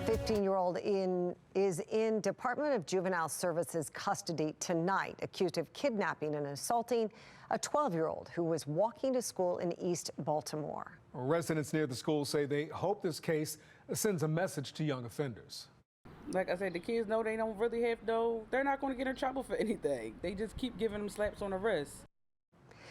15-year-old is in Department of Juvenile Services custody tonight, accused of kidnapping and assaulting a 12-year-old who was walking to school in East Baltimore. Residents near the school say they hope this case sends a message to young offenders. Like I said, the kids know they don't really have they're not going to get in trouble for anything. They just keep giving them slaps on the wrist.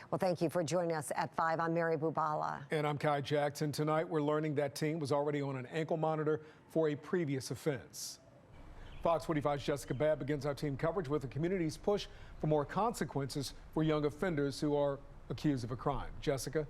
Well, thank you for joining us at 5. I'm Mary Bubala. And I'm Kai Jackson. Tonight, we're learning that teen was already on an ankle monitor for a previous offense. Fox 45's Jessica Babb begins our team coverage with the community's push for more consequences for young offenders who are accused of a crime. Jessica?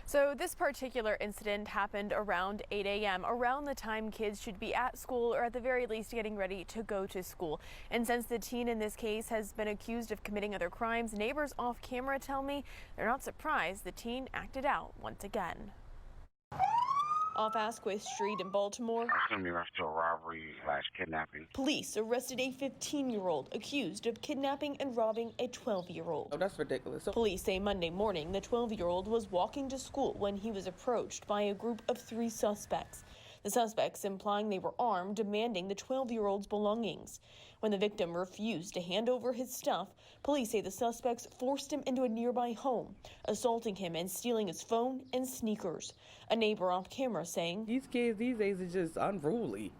So this particular incident happened around 8 a.m., around the time kids should be at school or at the very least getting ready to go to school. And since the teen in this case has been accused of committing other crimes, neighbors off camera tell me they're not surprised the teen acted out once again. Off Aisquith Street in Baltimore, It's going to be arrested for robbery/kidnapping. Police arrested a 15-year-old accused of kidnapping and robbing a 12-year-old. Oh, that's ridiculous. Police say Monday morning the 12-year-old was walking to school when he was approached by a group of 3 suspects. The suspects implying they were armed, demanding the 12-year-old's belongings. When the victim refused to hand over his stuff, police say the suspects forced him into a nearby home, assaulting him and stealing his phone and sneakers. A neighbor off camera saying, These kids these days are just unruly.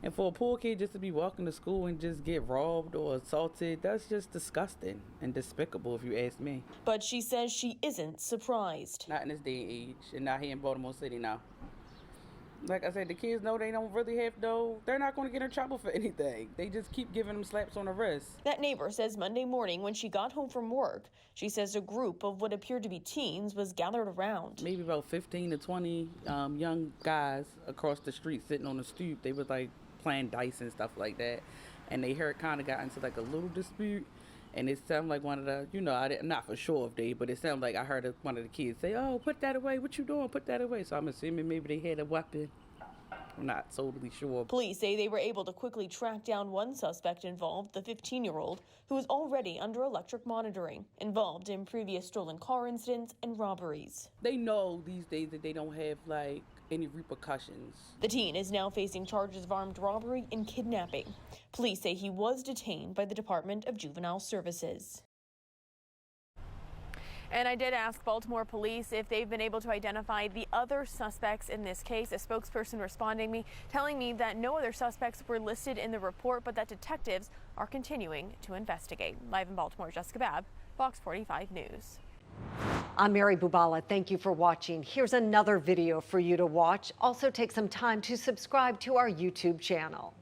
And for a poor kid just to be walking to school and just get robbed or assaulted, that's just disgusting and despicable if you ask me. But she says she isn't surprised. Not in this day and age, and not here in Baltimore City now. Like I said, the kids know they don't really have they're not going to get in trouble for anything. They just keep giving them slaps on the wrist. That neighbor says Monday morning when she got home from work, she says a group of what appeared to be teens was gathered around. Maybe about 15 to 20 young guys across the street sitting on the stoop. They was like playing dice and stuff like that. And they kind of got into like a little dispute. And it sounded like one of the, I'm not for sure if but it sounded like I heard one of the kids say, "Oh, put that away. What you doing? Put that away." So I'm assuming maybe they had a weapon. I'm not totally sure. Police say they were able to quickly track down one suspect involved, the 15-year-old, who was already under electric monitoring, involved in previous stolen car incidents and robberies. They know these days that they don't have, any repercussions. The teen is now facing charges of armed robbery and kidnapping. Police say he was detained by the Department of Juvenile Services. And I did ask Baltimore police if they've been able to identify the other suspects in this case. A spokesperson telling me that no other suspects were listed in the report, but that detectives are continuing to investigate. Live in Baltimore, Jessica Babb, Fox 45 News. I'm Mary Bubala. Thank you for watching. Here's another video for you to watch. Also take some time to subscribe to our YouTube channel.